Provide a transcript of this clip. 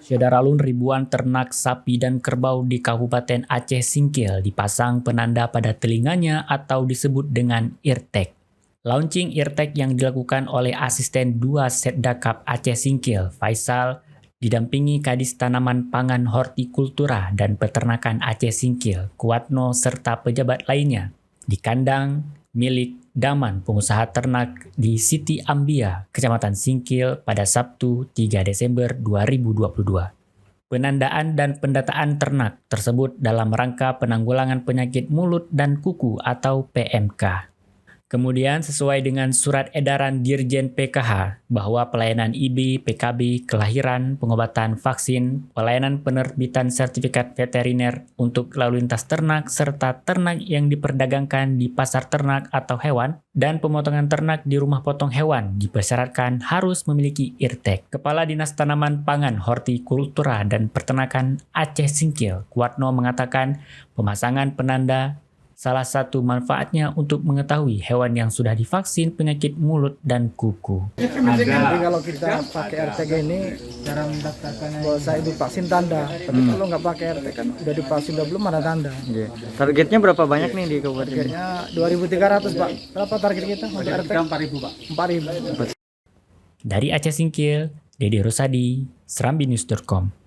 Syedaralun ribuan ternak sapi dan kerbau di Kabupaten Aceh Singkil dipasang penanda pada telinganya atau disebut dengan eartag. Launching eartag yang dilakukan oleh Asisten 2 Setdakap Aceh Singkil, Faisal, didampingi Kadis Tanaman Pangan Hortikultura dan Peternakan Aceh Singkil, Kuatno, serta pejabat lainnya di kandang milik Daman, pengusaha ternak di Siti Ambia, Kecamatan Singkil pada Sabtu 3 Desember 2022. Penandaan dan pendataan ternak tersebut dalam rangka penanggulangan penyakit mulut dan kuku atau PMK. Kemudian sesuai dengan surat edaran Dirjen PKH bahwa pelayanan IB, PKB, kelahiran, pengobatan vaksin, pelayanan penerbitan sertifikat veteriner untuk lalu lintas ternak, serta ternak yang diperdagangkan di pasar ternak atau hewan, dan pemotongan ternak di rumah potong hewan dipersyaratkan harus memiliki eartag. Kepala Dinas Tanaman Pangan, Hortikultura, dan Peternakan Aceh Singkil, Kuatno, mengatakan pemasangan penanda salah satu manfaatnya untuk mengetahui hewan yang sudah divaksin penyakit mulut dan kuku. Jadi kalau kita pakai RTG ini cara mendaftarkannya, kalau saya divaksin tanda, tapi kalau nggak pakai RTG kan udah divaksin udah belum ada tanda. Targetnya berapa banyak nih di kabupaten ini? Targetnya 2.300 Pak. Berapa target kita untuk RTG? 4.000 Pak. 4.000. Dari Aceh Singkil, Dede Rosadi, serambinews.com.